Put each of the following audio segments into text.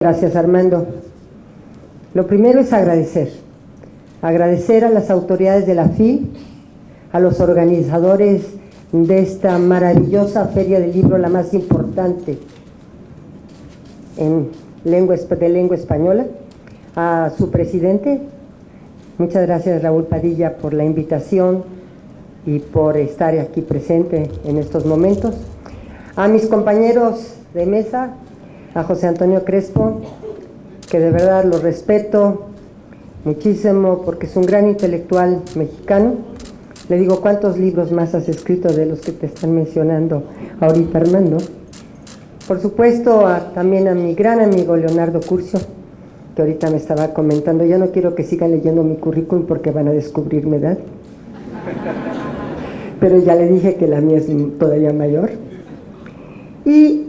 Gracias, Armando. Lo primero es agradecer a las autoridades de la FIL, a los organizadores de esta maravillosa feria del libro, la más importante de lengua española, a su presidente. Muchas gracias, Raúl Padilla, por la invitación y por estar aquí presente en estos momentos. A mis compañeros de mesa, a José Antonio Crespo, que de verdad lo respeto muchísimo porque es un gran intelectual mexicano. Le digo, ¿cuántos libros más has escrito de los que te están mencionando ahorita, Armando? Por supuesto, también a mi gran amigo Leonardo Curcio, que ahorita me estaba comentando. Ya no quiero que sigan leyendo mi currículum porque van a descubrir mi edad. Pero ya le dije que la mía es todavía mayor. Y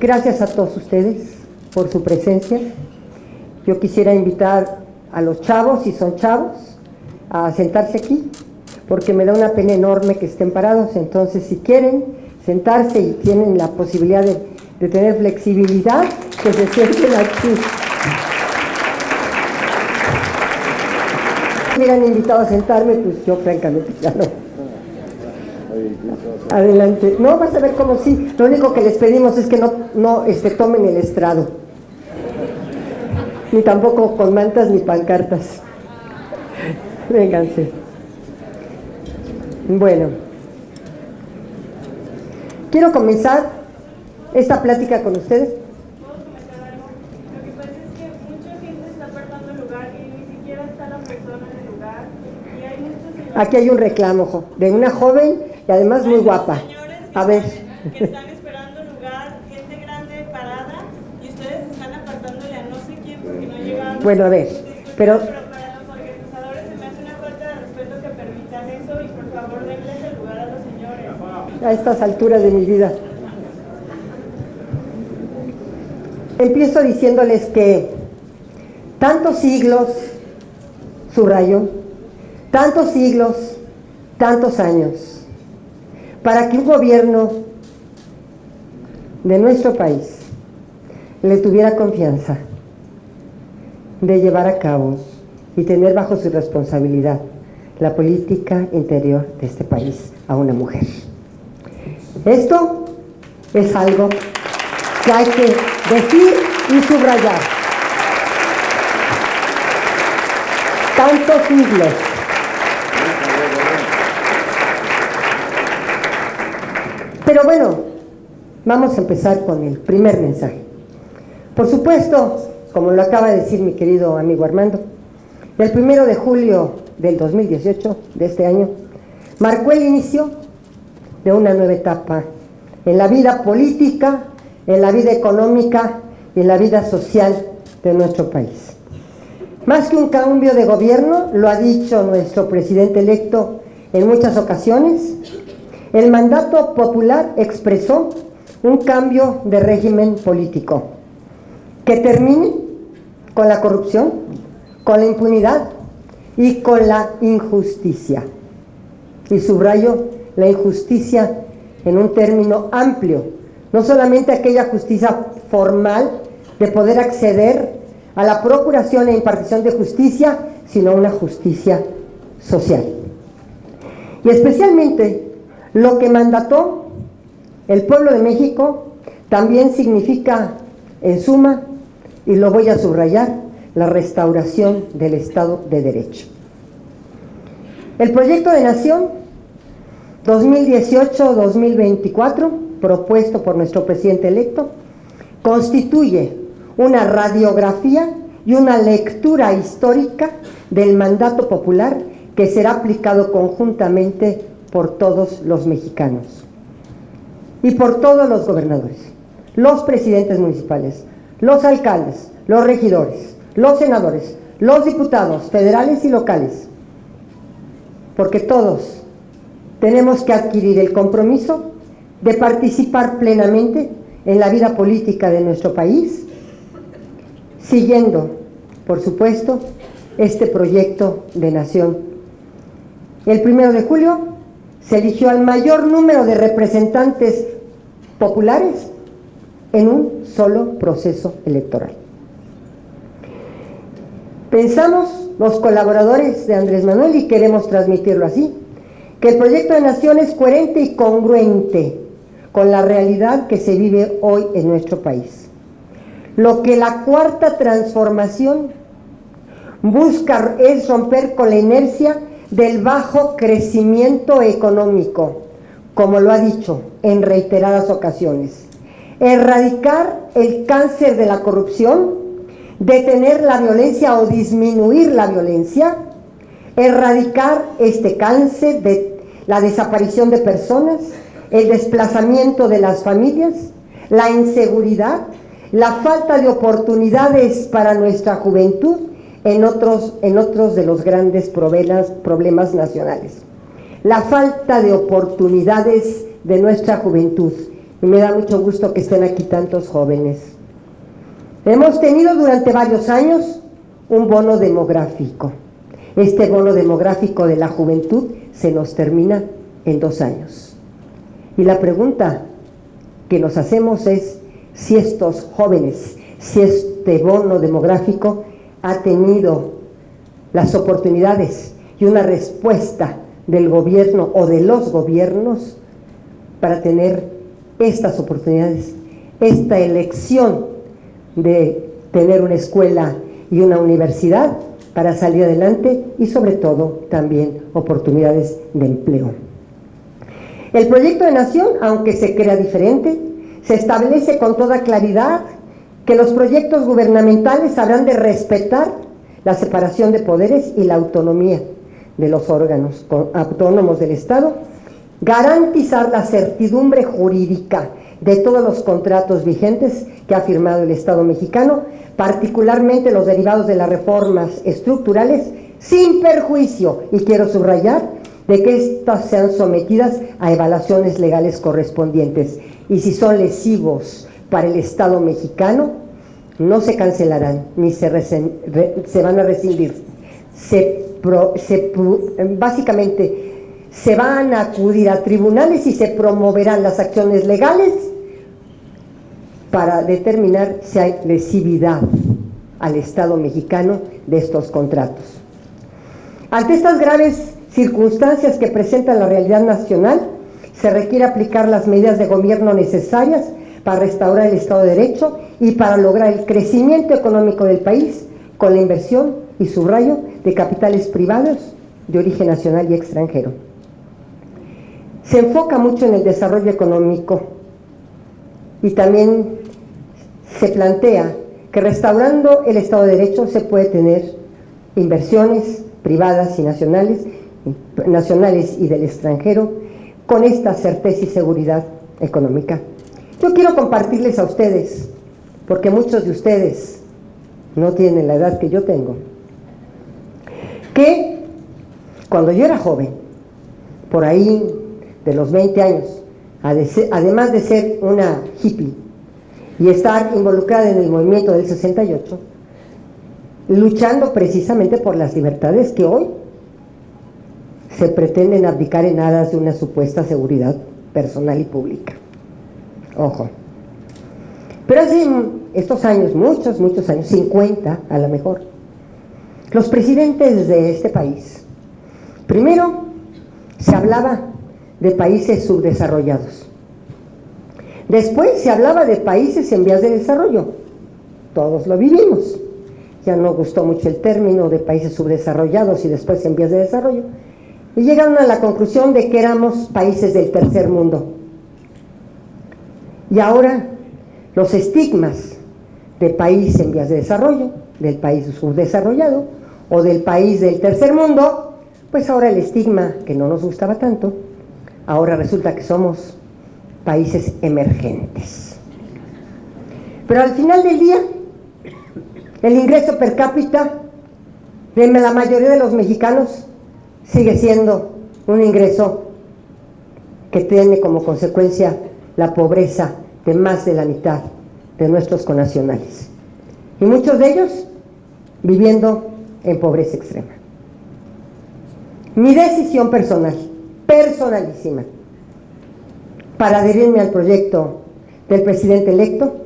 gracias a todos ustedes por su presencia. Yo quisiera invitar a los chavos, si son chavos, a sentarse aquí, porque me da una pena enorme que estén parados. Entonces, si quieren sentarse y tienen la posibilidad de tener flexibilidad, que se sienten aquí. Si me hubieran invitado a sentarme, pues yo francamente ya no. Adelante. No, vas a ver cómo sí. Lo único que les pedimos es que no tomen el estrado. Ni tampoco con mantas ni pancartas. Vénganse. Bueno. Quiero comenzar esta plática con ustedes. ¿Puedo comentar algo? Lo que pasa es que mucha gente está apartando el lugar y ni siquiera está la persona en el lugar. Y hay muchos señores. Aquí hay un reclamo de una joven y además muy guapa. A ver. Que están esperando lugar, gente grande parada, y ustedes están apartándole a no sé quién porque no llegaron. Bueno, a ver, pero para los organizadores se me hace una falta de respeto que permitan eso y por favor denles el lugar a los señores. a estas alturas de mi vida. Empiezo diciéndoles que tantos siglos, subrayo, tantos siglos, tantos años, para que un gobierno de nuestro país le tuviera confianza de llevar a cabo y tener bajo su responsabilidad la política interior de este país a una mujer. Esto es algo que hay que decir y subrayar. Tantos siglos. Pero bueno, vamos a empezar con el primer mensaje. Por supuesto, como lo acaba de decir mi querido amigo Armando, el 1 de julio del 2018, de este año, marcó el inicio de una nueva etapa en la vida política, en la vida económica y en la vida social de nuestro país. Más que un cambio de gobierno, lo ha dicho nuestro presidente electo en muchas ocasiones, el mandato popular expresó un cambio de régimen político que termine con la corrupción, con la impunidad y con la injusticia. Y subrayo la injusticia en un término amplio, no solamente aquella justicia formal de poder acceder a la procuración e impartición de justicia, sino una justicia social. Y especialmente lo que mandató el pueblo de México también significa, en suma, y lo voy a subrayar, la restauración del Estado de Derecho. El proyecto de nación 2018-2024, propuesto por nuestro presidente electo, constituye una radiografía y una lectura histórica del mandato popular que será aplicado conjuntamente por todos los mexicanos y por todos los gobernadores, los presidentes municipales, los alcaldes, los regidores, los senadores, los diputados federales y locales, porque todos tenemos que adquirir el compromiso de participar plenamente en la vida política de nuestro país, siguiendo, por supuesto, este proyecto de nación. El 1 de julio se eligió al mayor número de representantes populares en un solo proceso electoral. Pensamos, los colaboradores de Andrés Manuel, y queremos transmitirlo así, que el proyecto de nación es coherente y congruente con la realidad que se vive hoy en nuestro país. Lo que la cuarta transformación busca es romper con la inercia del bajo crecimiento económico, como lo ha dicho en reiteradas ocasiones, erradicar el cáncer de la corrupción, detener la violencia o disminuir la violencia, erradicar este cáncer de la desaparición de personas, el desplazamiento de las familias, la inseguridad, la falta de oportunidades para nuestra juventud en otros de los grandes problemas nacionales. La falta de oportunidades de nuestra juventud. Y me da mucho gusto que estén aquí tantos jóvenes. Hemos tenido durante varios años un bono demográfico. Este bono demográfico de la juventud se nos termina en 2 años. Y la pregunta que nos hacemos es si estos jóvenes, si este bono demográfico ha tenido las oportunidades y una respuesta del gobierno o de los gobiernos para tener estas oportunidades, esta elección de tener una escuela y una universidad para salir adelante y sobre todo también oportunidades de empleo. El proyecto de nación, aunque se crea diferente, se establece con toda claridad que los proyectos gubernamentales habrán de respetar la separación de poderes y la autonomía de los órganos autónomos del Estado, garantizar la certidumbre jurídica de todos los contratos vigentes que ha firmado el Estado mexicano, particularmente los derivados de las reformas estructurales, sin perjuicio, y quiero subrayar, de que éstas sean sometidas a evaluaciones legales correspondientes. Y si son lesivos para el Estado mexicano, no se cancelarán, ni se van a rescindir. Básicamente, se van a acudir a tribunales y se promoverán las acciones legales para determinar si hay lesividad al Estado mexicano de estos contratos. Ante estas graves circunstancias que presentan la realidad nacional, se requiere aplicar las medidas de gobierno necesarias para restaurar el Estado de Derecho y para lograr el crecimiento económico del país con la inversión, y subrayo, de capitales privados de origen nacional y extranjero. Se enfoca mucho en el desarrollo económico y también se plantea que restaurando el Estado de Derecho se puede tener inversiones privadas y nacionales y del extranjero con esta certeza y seguridad económica. Yo quiero compartirles a ustedes, porque muchos de ustedes no tienen la edad que yo tengo, que cuando yo era joven, por ahí de los 20 años, además de ser una hippie y estar involucrada en el movimiento del 68, luchando precisamente por las libertades que hoy se pretenden abdicar en aras de una supuesta seguridad personal y pública. Ojo. Pero hace estos años, muchos años, 50 a lo mejor, los presidentes de este país, primero se hablaba de países subdesarrollados. Después se hablaba de países en vías de desarrollo. Todos lo vivimos. Ya no gustó mucho el término de países subdesarrollados y después en vías de desarrollo. Y llegaron a la conclusión de que éramos países del tercer mundo. Y ahora los estigmas de país en vías de desarrollo, del país subdesarrollado o del país del tercer mundo, pues ahora el estigma que no nos gustaba tanto, ahora resulta que somos países emergentes. Pero al final del día, el ingreso per cápita de la mayoría de los mexicanos sigue siendo un ingreso que tiene como consecuencia la pobreza de más de la mitad de nuestros connacionales. Y muchos de ellos viviendo en pobreza extrema. Mi decisión personal, personalísima, para adherirme al proyecto del presidente electo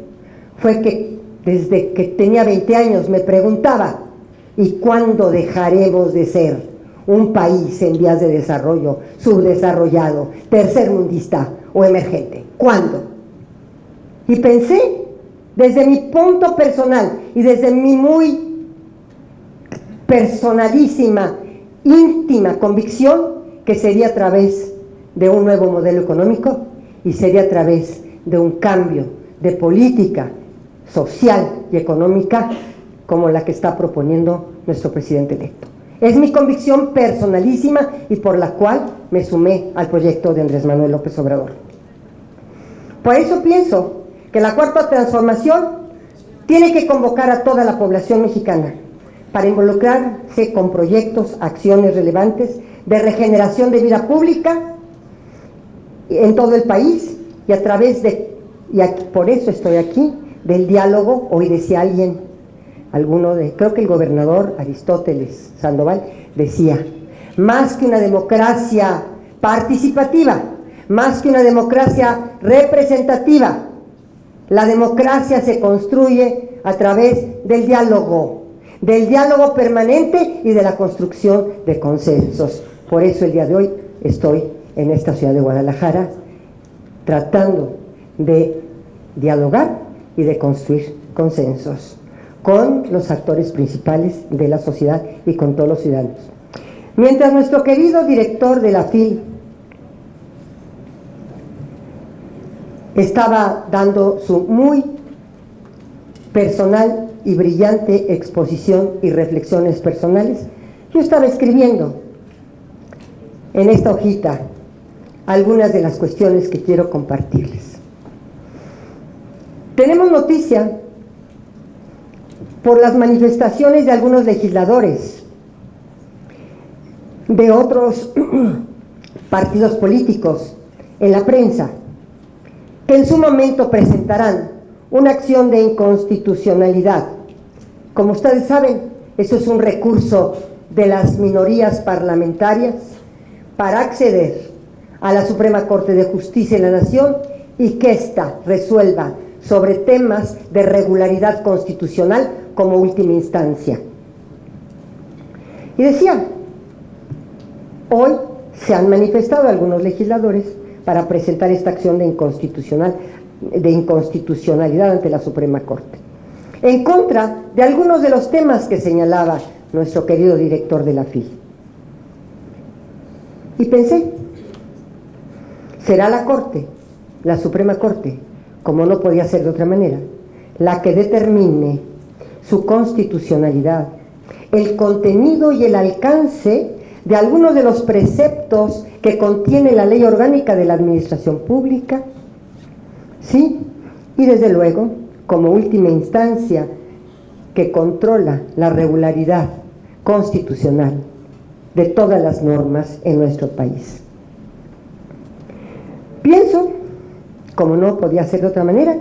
fue que desde que tenía 20 años me preguntaba ¿Y cuándo dejaremos de ser un país en vías de desarrollo, subdesarrollado, tercermundista o emergente? ¿Cuándo? Y pensé, desde mi punto personal y desde mi muy personalísima, íntima convicción, que sería a través de un nuevo modelo económico y sería a través de un cambio de política social y económica como la que está proponiendo nuestro presidente electo. Es mi convicción personalísima y por la cual me sumé al proyecto de Andrés Manuel López Obrador. Por eso pienso que la cuarta transformación tiene que convocar a toda la población mexicana para involucrarse con proyectos, acciones relevantes de regeneración de vida pública en todo el país y a través de, y aquí, por eso estoy aquí, del diálogo. Hoy decía alguien, creo que el gobernador Aristóteles Sandoval decía, más que una democracia participativa, más que una democracia representativa, la democracia se construye a través del diálogo permanente y de la construcción de consensos. Por eso el día de hoy estoy en esta ciudad de Guadalajara tratando de dialogar y de construir consensos con los actores principales de la sociedad y con todos los ciudadanos. Mientras nuestro querido director de la FIL estaba dando su muy personal y brillante exposición y reflexiones personales, yo estaba escribiendo en esta hojita algunas de las cuestiones que quiero compartirles. Tenemos noticia por las manifestaciones de algunos legisladores de otros partidos políticos en la prensa, que en su momento presentarán una acción de inconstitucionalidad. Como ustedes saben, eso es un recurso de las minorías parlamentarias para acceder a la Suprema Corte de Justicia de la Nación y que ésta resuelva sobre temas de regularidad constitucional como última instancia. Y decía, hoy se han manifestado algunos legisladores para presentar esta acción de inconstitucionalidad ante la Suprema Corte, en contra de algunos de los temas que señalaba nuestro querido director de la FIL. Y pensé, será la Corte, la Suprema Corte, como no podía ser de otra manera, la que determine su constitucionalidad, el contenido y el alcance de algunos de los preceptos que contiene la Ley Orgánica de la Administración Pública, sí, y desde luego, como última instancia, que controla la regularidad constitucional de todas las normas en nuestro país. Pienso, como no podía ser de otra manera,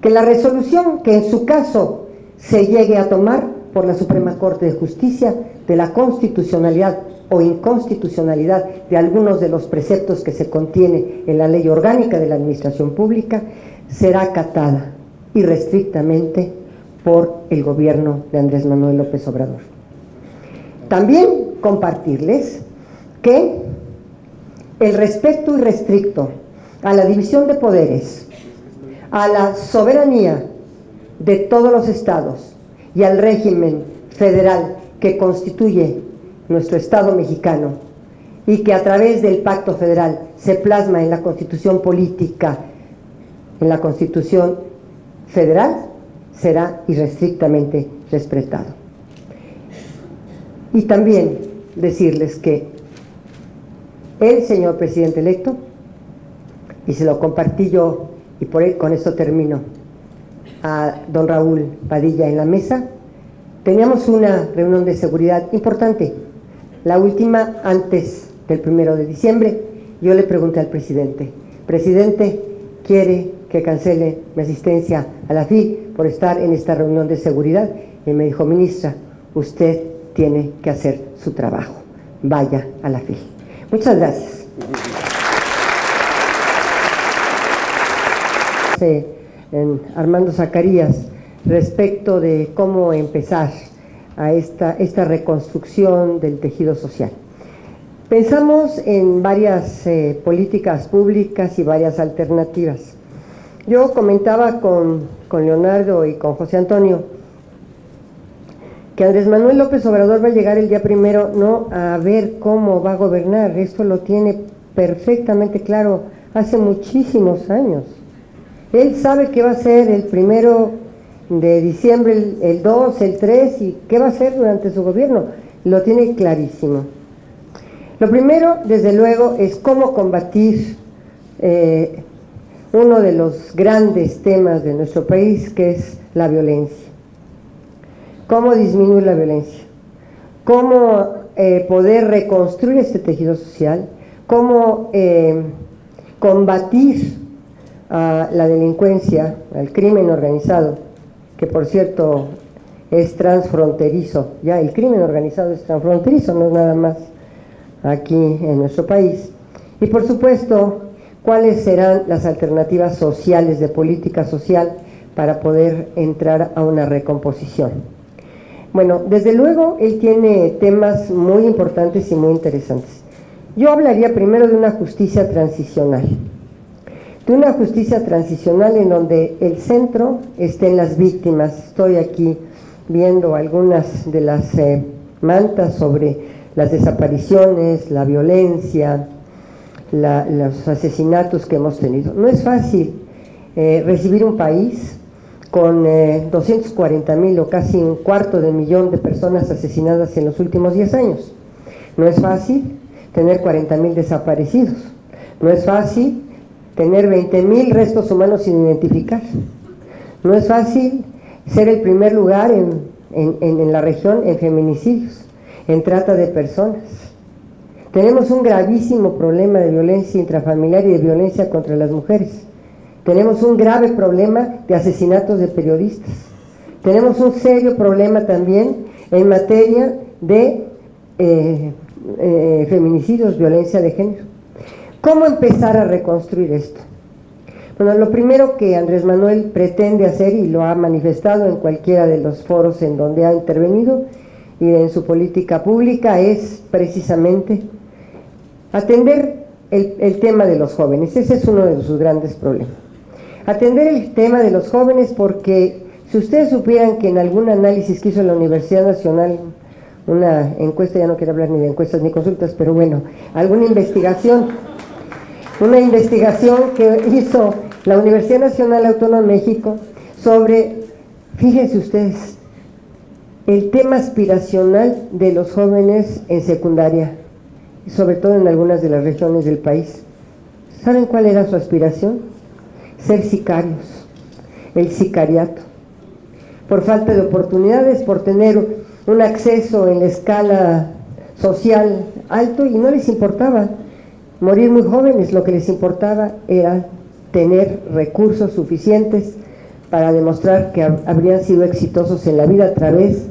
que la resolución que en su caso se llegue a tomar por la Suprema Corte de Justicia de la constitucionalidad o inconstitucionalidad de algunos de los preceptos que se contiene en la Ley Orgánica de la Administración Pública será acatada irrestrictamente por el gobierno de Andrés Manuel López Obrador. También compartirles que el respeto irrestricto a la división de poderes, a la soberanía de todos los estados y al régimen federal que constituye nuestro Estado mexicano y que a través del Pacto Federal se plasma en la Constitución política, en la Constitución federal, será irrestrictamente respetado. Y también decirles que el señor presidente electo, y se lo compartí yo, y con esto termino, a don Raúl Padilla en la mesa, teníamos una reunión de seguridad importante, la última antes del 1 de diciembre. Yo le pregunté al presidente, presidente, ¿quiere que cancele mi asistencia a la FIL por estar en esta reunión de seguridad? Y me dijo, ministra, usted tiene que hacer su trabajo, vaya a la FIL. Muchas gracias. Armando Zacarías, respecto de cómo empezar a esta reconstrucción del tejido social. Pensamos en varias políticas públicas y varias alternativas. Yo comentaba con Leonardo y con José Antonio que Andrés Manuel López Obrador va a llegar el día primero no a ver cómo va a gobernar, esto lo tiene perfectamente claro hace muchísimos años. Él sabe qué va a hacer el 1 de diciembre, el 2, el 3 y qué va a hacer durante su gobierno, lo tiene clarísimo. Lo primero, desde luego, es cómo combatir uno de los grandes temas de nuestro país, que es la violencia. Cómo disminuir la violencia, cómo poder reconstruir este tejido social, cómo combatir a la delincuencia, al crimen organizado, que por cierto es transfronterizo, ya el crimen organizado es transfronterizo, no es nada más aquí en nuestro país. Y por supuesto, cuáles serán las alternativas sociales de política social para poder entrar a una recomposición. Bueno, desde luego él tiene temas muy importantes y muy interesantes. Yo hablaría primero de una justicia transicional. De una justicia transicional en donde el centro esté en las víctimas. Estoy aquí viendo algunas de las mantas sobre las desapariciones, la violencia, los asesinatos que hemos tenido. No es fácil recibir un país con 240,000 o casi 250,000 de personas asesinadas en los últimos 10 años. No es fácil tener 40,000 desaparecidos. No es fácil tener 20,000 restos humanos sin identificar. No es fácil ser el primer lugar en la región en feminicidios, en trata de personas. Tenemos un gravísimo problema de violencia intrafamiliar y de violencia contra las mujeres. Tenemos un grave problema de asesinatos de periodistas. Tenemos un serio problema también en materia de feminicidios, violencia de género. ¿Cómo empezar a reconstruir esto? Bueno, lo primero que Andrés Manuel pretende hacer, y lo ha manifestado en cualquiera de los foros en donde ha intervenido y en su política pública, es precisamente atender el tema de los jóvenes. Ese es uno de sus grandes problemas. Atender el tema de los jóvenes, porque si ustedes supieran que en algún análisis que hizo la Universidad Nacional, una encuesta, ya no quiero hablar ni de encuestas ni consultas, pero bueno, alguna investigación, una investigación que hizo la Universidad Nacional Autónoma de México sobre, fíjense ustedes, el tema aspiracional de los jóvenes en secundaria, sobre todo en algunas de las regiones del país. ¿Saben cuál era su aspiración? Ser sicarios, el sicariato, por falta de oportunidades, por tener un acceso en la escala social alto, y no les importaba morir muy jóvenes, lo que les importaba era tener recursos suficientes para demostrar que habrían sido exitosos en la vida a través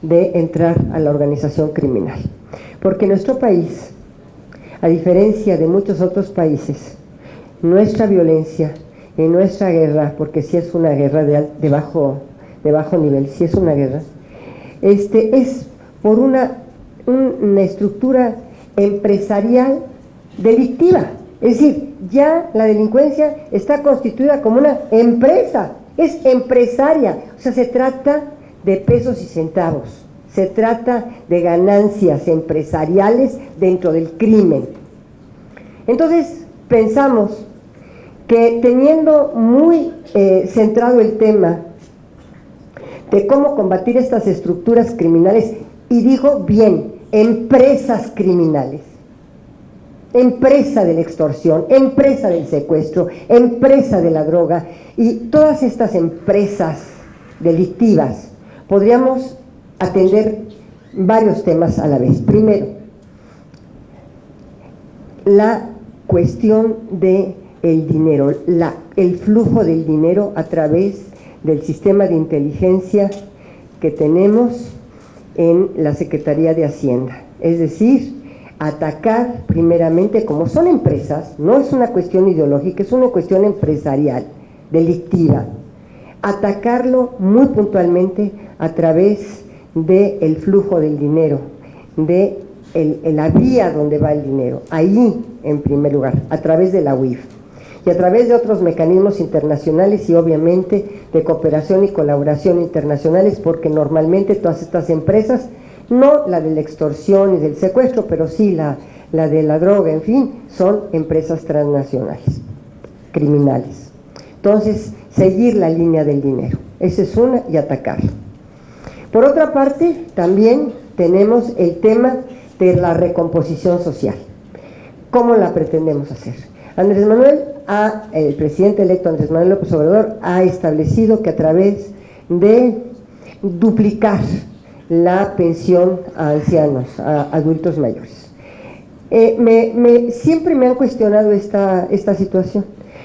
de entrar a la organización criminal. Porque nuestro país, a diferencia de muchos otros países, nuestra violencia y nuestra guerra, porque si es una guerra de bajo nivel, si es una guerra, es por una estructura empresarial delictiva. Es decir, ya la delincuencia está constituida como una empresa, es empresaria, o sea, se trata de pesos y centavos, se trata de ganancias empresariales dentro del crimen. Entonces, pensamos que teniendo muy centrado el tema de cómo combatir estas estructuras criminales, y digo bien, empresas criminales, empresa de la extorsión, empresa del secuestro, empresa de la droga, y todas estas empresas delictivas, podríamos atender varios temas a la vez. Primero, la cuestión de el dinero, el flujo del dinero a través del sistema de inteligencia que tenemos en la Secretaría de Hacienda. Es decir, atacar primeramente, como son empresas, no es una cuestión ideológica, es una cuestión empresarial, delictiva, atacarlo muy puntualmente a través del flujo del dinero, de la vía donde va el dinero, ahí en primer lugar, a través de la UIF y a través de otros mecanismos internacionales y obviamente de cooperación y colaboración internacionales, porque normalmente todas estas empresas, no la de la extorsión y del secuestro, pero sí la de la droga, en fin, son empresas transnacionales, criminales. Entonces, seguir la línea del dinero, esa es una, y atacarla. Por otra parte, también tenemos el tema de la recomposición social. ¿Cómo la pretendemos hacer? El presidente electo Andrés Manuel López Obrador ha establecido que a través de duplicar la pensión a ancianos, a adultos mayores. Siempre me han cuestionado esta situación,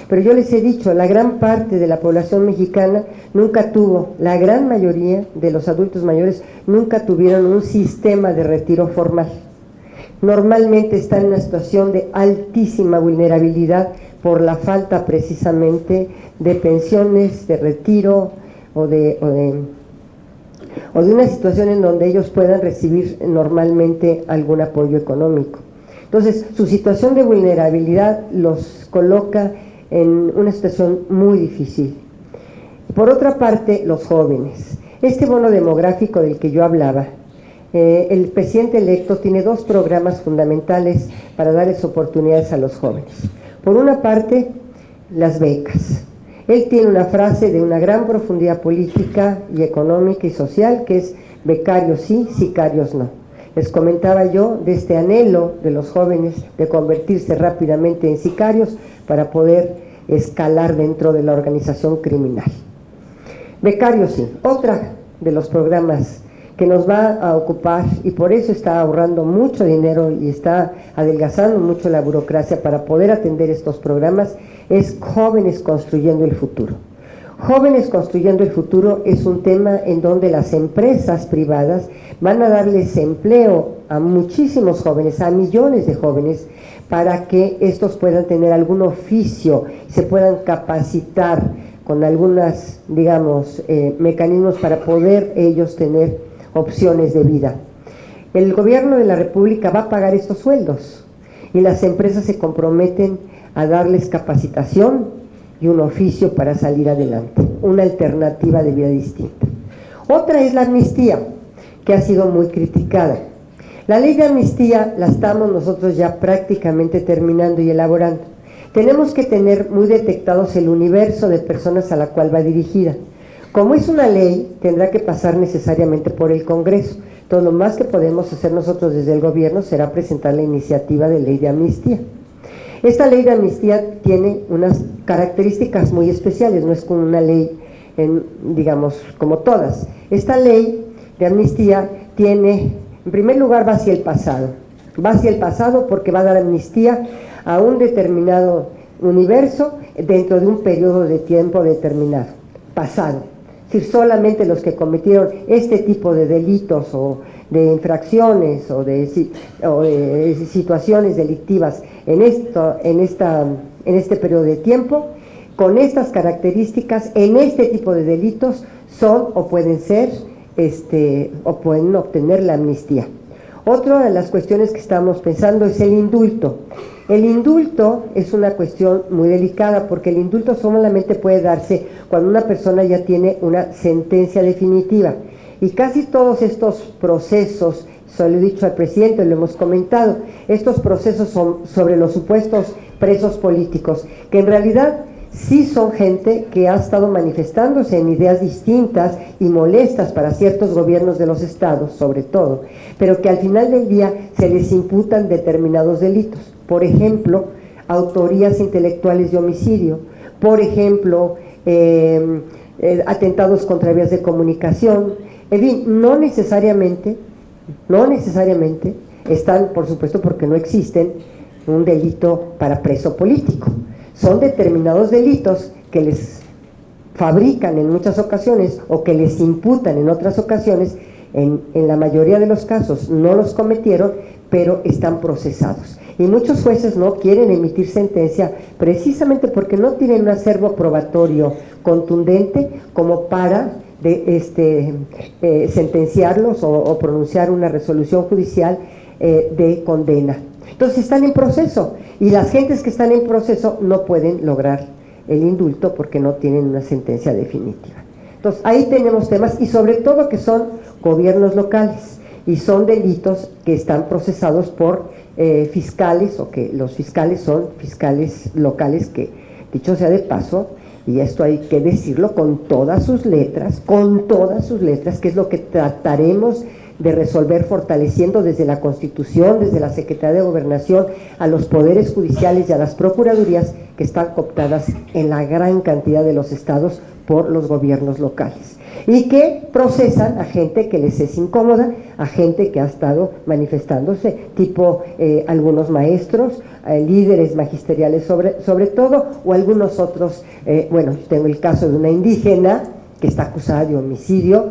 pero yo les he dicho, la gran parte de la población mexicana nunca tuvo, la gran mayoría de los adultos mayores nunca tuvieron un sistema de retiro formal. Normalmente están en una situación de altísima vulnerabilidad por la falta precisamente de pensiones, de retiro o de una situación en donde ellos puedan recibir normalmente algún apoyo económico. Entonces, su situación de vulnerabilidad los coloca en una situación muy difícil. Por otra parte, los jóvenes. Este bono demográfico del que yo hablaba, el presidente electo tiene dos programas fundamentales para darles oportunidades a los jóvenes. Por una parte, las becas. Él tiene una frase de una gran profundidad política y económica y social, que es becarios sí, sicarios no. Les comentaba yo de este anhelo de los jóvenes de convertirse rápidamente en sicarios para poder escalar dentro de la organización criminal. Becarios sí, otra de los programas que nos va a ocupar, y por eso está ahorrando mucho dinero y está adelgazando mucho la burocracia para poder atender estos programas, es Jóvenes Construyendo el Futuro. Jóvenes Construyendo el Futuro es un tema en donde las empresas privadas van a darles empleo a muchísimos jóvenes, a millones de jóvenes, para que estos puedan tener algún oficio, se puedan capacitar con algunas, digamos, mecanismos para poder ellos tener opciones de vida. El gobierno de la República va a pagar estos sueldos y las empresas se comprometen a darles capacitación y un oficio para salir adelante, una alternativa de vida distinta. Otra es la amnistía, que ha sido muy criticada. La ley de amnistía la estamos nosotros ya prácticamente terminando y elaborando. Tenemos que tener muy detectados el universo de personas a la cual va dirigida. Como es una ley, tendrá que pasar necesariamente por el Congreso. Entonces, lo más que podemos hacer nosotros desde el gobierno será presentar la iniciativa de ley de amnistía. Esta ley de amnistía tiene unas características muy especiales, no es como una ley, digamos, como todas. Esta ley de amnistía tiene, en primer lugar, va hacia el pasado porque va a dar amnistía a un determinado universo dentro de un periodo de tiempo determinado, pasado. Es decir, solamente los que cometieron este tipo de delitos o de infracciones o de situaciones delictivas en este periodo de tiempo, con estas características, en este tipo de delitos, son o pueden ser, o pueden obtener la amnistía. Otra de las cuestiones que estamos pensando es el indulto. El indulto es una cuestión muy delicada porque el indulto solamente puede darse cuando una persona ya tiene una sentencia definitiva. Y casi todos estos procesos, se lo he dicho al presidente, lo hemos comentado, estos procesos son sobre los supuestos presos políticos, que en realidad sí son gente que ha estado manifestándose en ideas distintas y molestas para ciertos gobiernos de los estados, sobre todo, pero que al final del día se les imputan determinados delitos. Por ejemplo, autorías intelectuales de homicidio, por ejemplo, atentados contra vías de comunicación, en fin, no necesariamente están, por supuesto, porque no existen un delito para preso político. Son determinados delitos que les fabrican en muchas ocasiones o que les imputan en otras ocasiones. En la mayoría de los casos no los cometieron, pero están procesados. Y muchos jueces no quieren emitir sentencia precisamente porque no tienen un acervo probatorio contundente como para sentenciarlos o pronunciar una resolución judicial de condena. Entonces están en proceso, y las gentes que están en proceso no pueden lograr el indulto porque no tienen una sentencia definitiva. Entonces ahí tenemos temas, y sobre todo que son gobiernos locales y son delitos que están procesados por fiscales, o que los fiscales son fiscales locales, que dicho sea de paso, y esto hay que decirlo con todas sus letras, que es lo que trataremos de resolver fortaleciendo desde la Constitución, desde la Secretaría de Gobernación, a los poderes judiciales y a las procuradurías que están cooptadas en la gran cantidad de los estados por los gobiernos locales, y que procesan a gente que les es incómoda, a gente que ha estado manifestándose, tipo algunos maestros, líderes magisteriales sobre todo, o algunos otros. Bueno, tengo el caso de una indígena que está acusada de homicidio,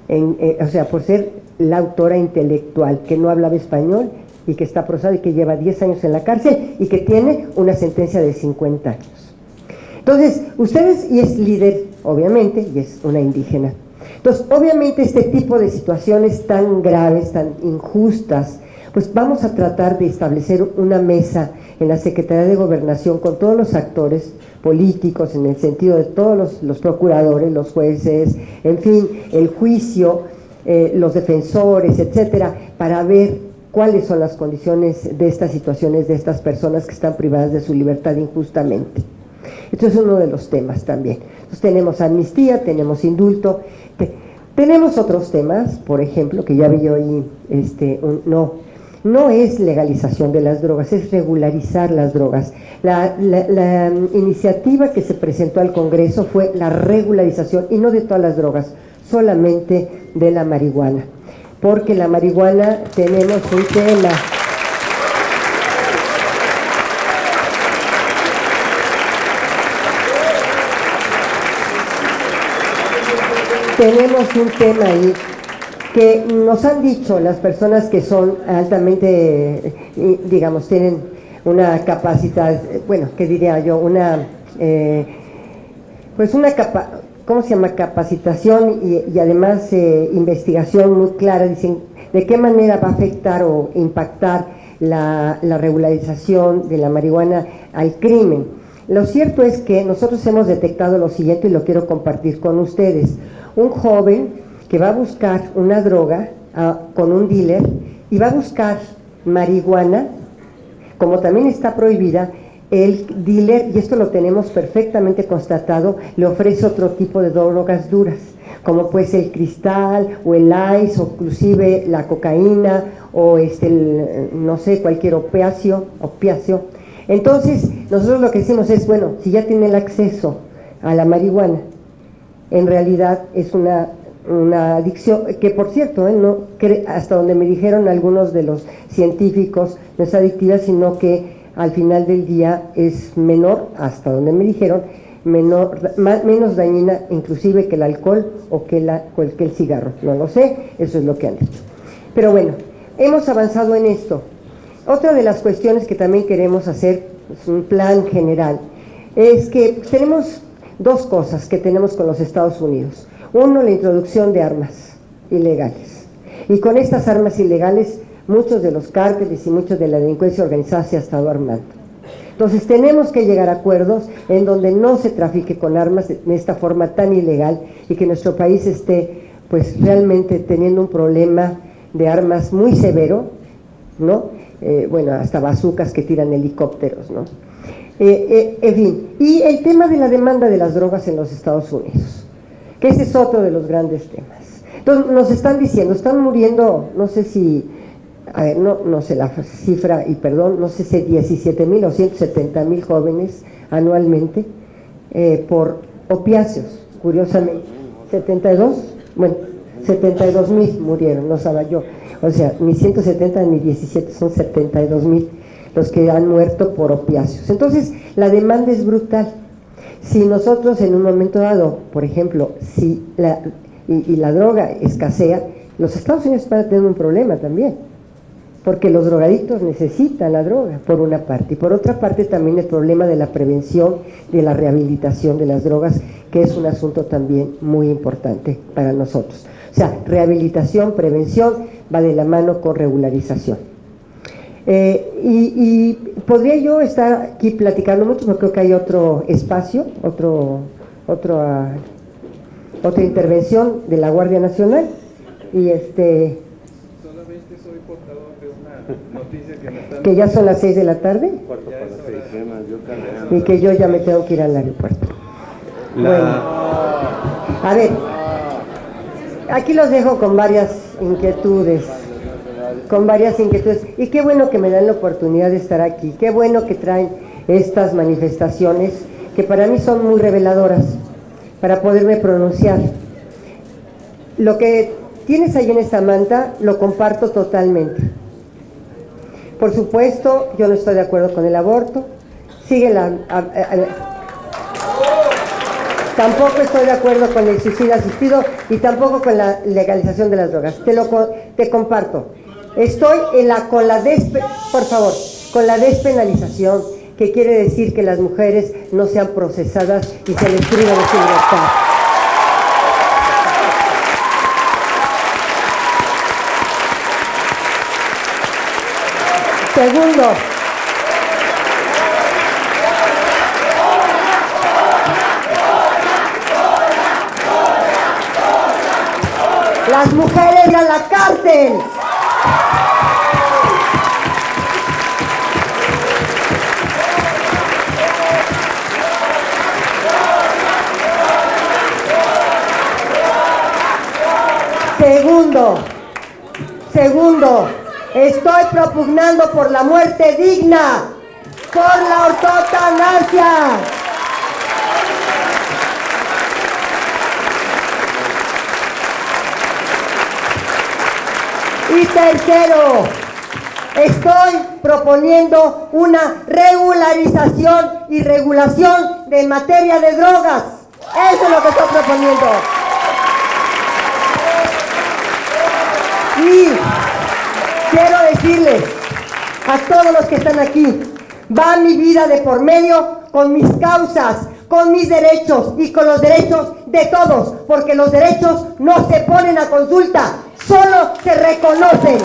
o sea, por ser la autora intelectual, que no hablaba español y que está procesada y que lleva 10 años en la cárcel y que tiene una sentencia de 50 años. Entonces, ustedes, y es líder, obviamente, y es una indígena. Entonces, obviamente, este tipo de situaciones tan graves, tan injustas, pues vamos a tratar de establecer una mesa en la Secretaría de Gobernación con todos los actores políticos, en el sentido de todos los procuradores, los jueces, en fin, el juicio, los defensores, etcétera, para ver cuáles son las condiciones de estas situaciones, de estas personas que están privadas de su libertad injustamente. Esto es uno de los temas también. Entonces tenemos amnistía, tenemos indulto, tenemos otros temas, por ejemplo, que ya vi yo ahí, no es legalización de las drogas, es regularizar las drogas. La iniciativa que se presentó al Congreso fue la regularización, y no de todas las drogas, solamente de la marihuana, porque la marihuana tenemos un tema. Tenemos un tema ahí que nos han dicho las personas que son altamente, digamos, tienen una capacidad, bueno, ¿qué diría yo? ¿Cómo se llama? Capacitación y además investigación muy clara. Dicen de qué manera va a afectar o impactar la regularización de la marihuana al crimen. Lo cierto es que nosotros hemos detectado lo siguiente, y lo quiero compartir con ustedes. Un joven que va a buscar una droga con un dealer, y va a buscar marihuana, como también está prohibida, el dealer, y esto lo tenemos perfectamente constatado, le ofrece otro tipo de drogas duras, como puede ser el cristal, o el ice, o inclusive la cocaína, o no sé, cualquier opiáceo. Entonces, nosotros lo que decimos es, bueno, si ya tiene el acceso a la marihuana, en realidad es una adicción, que por cierto, hasta donde me dijeron algunos de los científicos, no es adictiva, sino que al final del día es menor, hasta donde me dijeron, menos dañina inclusive que el alcohol o que el cigarro. No lo sé, eso es lo que han dicho. Pero bueno, hemos avanzado en esto. Otra de las cuestiones que también queremos hacer, es un plan general, es que tenemos dos cosas que tenemos con los Estados Unidos. Uno, la introducción de armas ilegales. Y con estas armas ilegales, muchos de los cárteles y muchos de la delincuencia organizada se ha estado armando. Entonces tenemos que llegar a acuerdos en donde no se trafique con armas de esta forma tan ilegal, y que nuestro país esté pues realmente teniendo un problema de armas muy severo, ¿no? Bueno, hasta bazucas que tiran helicópteros, ¿no? En fin, y el tema de la demanda de las drogas en los Estados Unidos, que ese es otro de los grandes temas. Entonces nos están diciendo, están muriendo, no sé si, a ver, no sé la cifra, y perdón, no sé si 17,000 o 170,000 jóvenes anualmente por opiáceos, curiosamente. 72, bueno, 72,000 murieron, no sabía yo. O sea, ni 170 ni 17, son 72,000 los que han muerto por opiáceos. Entonces, la demanda es brutal. Si nosotros en un momento dado, por ejemplo, si la droga escasea, los Estados Unidos van a tener un problema también, porque los drogadictos necesitan la droga, por una parte, y por otra parte también el problema de la prevención, de la rehabilitación de las drogas, que es un asunto también muy importante para nosotros. O sea, rehabilitación, prevención, va de la mano con regularización. Y podría yo estar aquí platicando mucho, pero creo que hay otro espacio, otra intervención de la Guardia Nacional, y solamente soy portador de una noticia que me están... que ya son las 6 de la tarde y que yo ya me tengo que ir al aeropuerto. Bueno, a ver, aquí los dejo con varias inquietudes, y qué bueno que me dan la oportunidad de estar aquí, qué bueno que traen estas manifestaciones que para mí son muy reveladoras para poderme pronunciar. Lo que tienes ahí en esta manta lo comparto totalmente. Por supuesto, yo no estoy de acuerdo con el aborto. Tampoco estoy de acuerdo con el suicidio asistido y tampoco con la legalización de las drogas. Te comparto. Estoy con la despenalización, que quiere decir que las mujeres no sean procesadas y se les priva de su libertad. Segundo, las mujeres a la cárcel. Segundo, estoy propugnando por la muerte digna, por la ortotanasia. Y tercero, estoy proponiendo una regularización y regulación de materia de drogas. Eso es lo que estoy proponiendo. Y quiero decirles a todos los que están aquí, va mi vida de por medio con mis causas, con mis derechos y con los derechos de todos, porque los derechos no se ponen a consulta, solo se reconocen.